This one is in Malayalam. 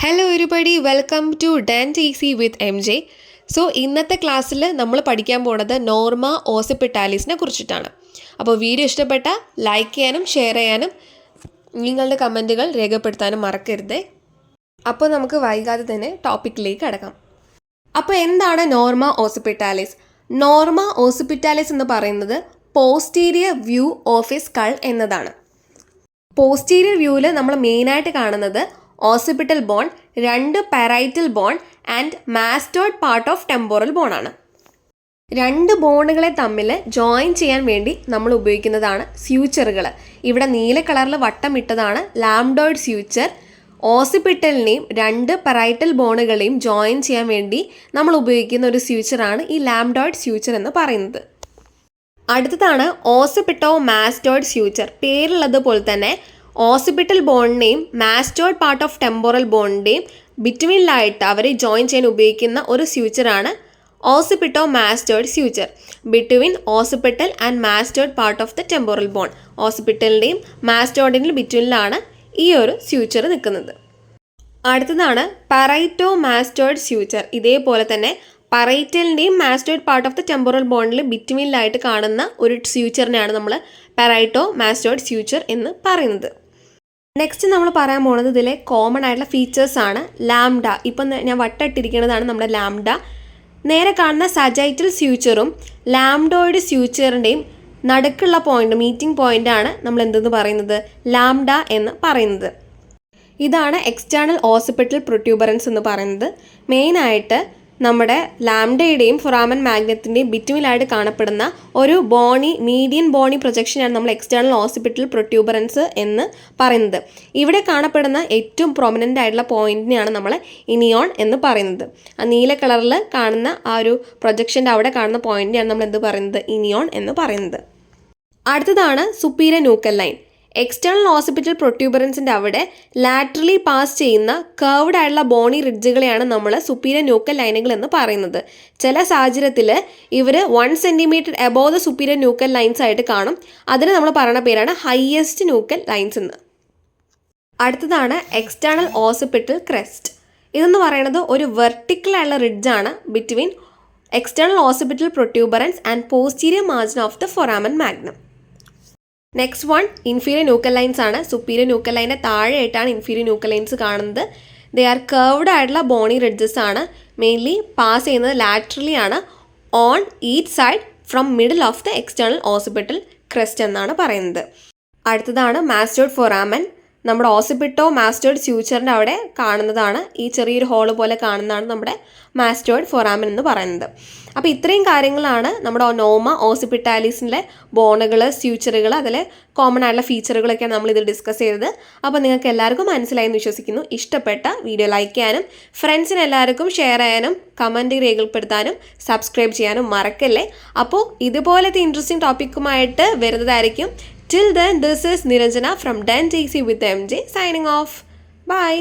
Hello everybody, welcome to dent easy with MJ. So ഇന്നത്തെ ക്ലാസ്സിൽ നമ്മൾ പഠിക്കാൻ പോകുന്നത് നോർമ ഓസിപിറ്റാലിസിനെ കുറിച്ചിട്ടാണ്. അപ്പോൾ വീഡിയോ ഇഷ്ടപ്പെട്ടാൽ ലൈക്ക് ചെയ്യാനും ഷെയർ ചെയ്യാനും നിങ്ങളുടെ കമൻറ്റുകൾ രേഖപ്പെടുത്താനും മറക്കരുത്. അപ്പോൾ നമുക്ക് വൈകാതെ തന്നെ ടോപ്പിക്കിലേക്ക് കടക്കാം. അപ്പോൾ എന്താണ് നോർമ ഓസിപിറ്റാലിസ്? നോർമ ഓസിപിറ്റാലിസ് എന്ന് പറയുന്നത് posterior view of a skull എന്നതാണ്. പോസ്റ്റീരിയർ വ്യൂവിൽ നമ്മൾ മെയിനായിട്ട് കാണുന്നത് occipital bone, 2 parietal bone and mastoid part of temporal bone ആണ്. 2 ബോണുകളെ തമ്മിൽ ജോയിൻ ചെയ്യാൻ വേണ്ടി നമ്മൾ ഉപയോഗിക്കുന്നതാണ് സ്യൂച്ചറുകൾ. ഇവിടെ നീല കളറിൽ വട്ടം ഇട്ടതാണ് ലാംഡോയിഡ് സ്യൂച്ചർ. ഓസിപിറ്റലിനെയും 2 പാരൈറ്റൽ ബോണുകളെയും ജോയിൻ ചെയ്യാൻ വേണ്ടി നമ്മൾ ഉപയോഗിക്കുന്ന ഒരു സ്യൂച്ചറാണ് ഈ ലാംഡോയിഡ് സ്യൂച്ചർ എന്ന് പറയുന്നത്. അടുത്തതാണ് ഓസിപിറ്റോ മാസ്റ്റോയ്ഡ് സ്യൂച്ചർ. പേരുള്ളതുപോലെ തന്നെ ഓസിപിറ്റൽ ബോണിനെയും മാസ്റ്റോയ്ഡ് പാർട്ട് ഓഫ് ടെമ്പോറൽ ബോണിൻ്റെയും ബിറ്റ്വീനിലായിട്ട് അവരെ ജോയിൻ ചെയ്യാൻ ഉപയോഗിക്കുന്ന ഒരു സ്യൂച്ചറാണ് occipito mastoid suture. Between occipital and mastoid part of the temporal bone, ഓസിപിറ്റലിൻ്റെയും മാസ്റ്റോയ്ഡിൻ്റെയും ബിറ്റ്വീനിലാണ് ഈ ഒരു സ്യൂച്ചർ നിൽക്കുന്നത്. അടുത്തതാണ് പറൈറ്റോ മാസ്റ്റോയ്ഡ് സ്യൂച്ചർ. ഇതേപോലെ തന്നെ പറൈറ്റലിൻ്റെയും mastoid part of the temporal ബോണിൽ ബിറ്റ്വീനിലായിട്ട് കാണുന്ന ഒരു സ്യൂച്ചറിനെയാണ് നമ്മൾ പറൈറ്റോ മാസ്റ്റോയ്ഡ് സ്യൂച്ചർ എന്ന് പറയുന്നത്. നെക്സ്റ്റ് നമ്മൾ പറയാൻ പോകുന്നത് ഇതിലെ കോമൺ ആയിട്ടുള്ള ഫീച്ചേഴ്സ് ആണ്. ലാംഡ, ഇപ്പം ഞാൻ വട്ടിട്ടിരിക്കുന്നതാണ് നമ്മുടെ ലാംഡ. നേരെ കാണുന്ന സജൈറ്റൽ സ്യൂച്ചറും ലാംഡോയിഡ് സ്യൂച്ചറിൻ്റെയും നടുക്കുള്ള പോയിന്റ്, മീറ്റിംഗ് പോയിൻ്റാണ് നമ്മൾ എന്തെന്ന് പറയുന്നത്, ലാംഡ എന്ന് പറയുന്നത്. ഇതാണ് എക്സ്റ്റേണൽ ഓസിപിറ്റൽ പ്രൊട്യൂബറൻസ് എന്ന് പറയുന്നത്. മെയിനായിട്ട് നമ്മുടെ ലാംഡയുടെയും ഫൊറാമൻ മാഗ്നത്തിൻ്റെയും ബിറ്റ്വീനിലായിട്ട് കാണപ്പെടുന്ന ഒരു മീഡിയൻ ബോണി പ്രൊജക്ഷനാണ് നമ്മൾ എക്സ്റ്റേണൽ ഓസിപിറ്റൽ പ്രൊട്യൂബറൻസ് എന്ന് പറയുന്നത്. ഇവിടെ കാണപ്പെടുന്ന ഏറ്റവും പ്രൊമിനൻ്റ് ആയിട്ടുള്ള പോയിന്റിനെയാണ് നമ്മൾ ഇനിയോൺ എന്ന് പറയുന്നത്. ആ നീല കളറിൽ കാണുന്ന ആ ഒരു പ്രൊജക്ഷൻ്റെ അവിടെ കാണുന്ന പോയിന്റിനെയാണ് നമ്മൾ എന്ത് പറയുന്നത്, ഇനിയോൺ എന്ന് പറയുന്നത്. അടുത്തതാണ് സുപ്പീരിയർ ന്യൂക്കൽ ലൈൻ. എക്സ്റ്റേണൽ ഓസിപിറ്റൽ പ്രൊട്യൂബറൻസിൻ്റെ അവിടെ ലാറ്ററലി പാസ് ചെയ്യുന്ന കർവ്ഡ് ആയിട്ടുള്ള ബോണി റിഡ്ജുകളെയാണ് നമ്മൾ സുപ്പീരിയർ ന്യൂക്കൽ ലൈനുകൾ എന്ന് പറയുന്നത്. ചില സാഹചര്യത്തിൽ ഇവർ 1 centimetre above the superior nuchal lines ആയിട്ട് കാണും. അതിന് നമ്മൾ പറയുന്ന പേരാണ് ഹയസ്റ്റ് ന്യൂക്കൽ ലൈൻസ് എന്ന്. അടുത്തതാണ് എക്സ്റ്റേണൽ ഓസിപിറ്റൽ ക്രെസ്റ്റ്. ഇതെന്ന് പറയുന്നത് ഒരു വെർട്ടിക്കൽ ആയിട്ടുള്ള റിഡ്ജാണ് between external occipital protuberance and posterior margin of the foramen magnum. Next one inferior nuchal lines ആണ്. സുപ്പീരിയർ ന്യൂക്കൽ ലൈനെ താഴെയായിട്ടാണ് ഇൻഫീരിയർ ന്യൂക്കൽ ലൈൻസ് കാണുന്നത്. ദേ ആർ കർവ്ഡ് ആയിട്ടുള്ള ബോണി റിഡ്ജസ് ആണ്. മെയിൻലി പാസ് ചെയ്യുന്നത് ലാറ്ററലി ആണ് on each side from middle of the external occipital crest എന്നാണ് പറയുന്നത്. അടുത്തതാണ് മാസ്റ്റോയ്ഡ് ഫൊറാമൻ. നമ്മുടെ ഓസിപിറ്റോ മാസ്റ്റോയ്ഡ് സ്യൂച്ചറിൻ്റെ അവിടെ കാണുന്നതാണ്, ഈ ചെറിയൊരു ഹോള് പോലെ കാണുന്നതാണ് നമ്മുടെ മാസ്റ്റോയ്ഡ് ഫൊറാമൻ എന്ന് പറയുന്നത്. അപ്പോൾ ഇത്രയും കാര്യങ്ങളാണ് നമ്മുടെ നോർമ ഓസിപിറ്റാലിസിൻ്റെ ബോണുകൾ, സ്യൂച്ചറുകൾ, അതിലെ കോമൺ ആയിട്ടുള്ള ഫീച്ചറുകളൊക്കെയാണ് നമ്മളിതിൽ ഡിസ്കസ് ചെയ്തത്. അപ്പോൾ നിങ്ങൾക്ക് എല്ലാവർക്കും മനസ്സിലായി എന്ന് വിശ്വസിക്കുന്നു. ഇഷ്ടപ്പെട്ട വീഡിയോ ലൈക്ക് ചെയ്യാനും ഫ്രണ്ട്സിന് എല്ലാവർക്കും ഷെയർ ചെയ്യാനും കമൻറ്റ് രേഖപ്പെടുത്താനും സബ്സ്ക്രൈബ് ചെയ്യാനും മറക്കല്ലേ. അപ്പോൾ ഇതുപോലത്തെ ഇൻട്രസ്റ്റിംഗ് ടോപ്പിക്കുമായിട്ട് വരുന്നതായിരിക്കും. Till then, this is Niranjana from Dent Easy with MJ signing off. Bye.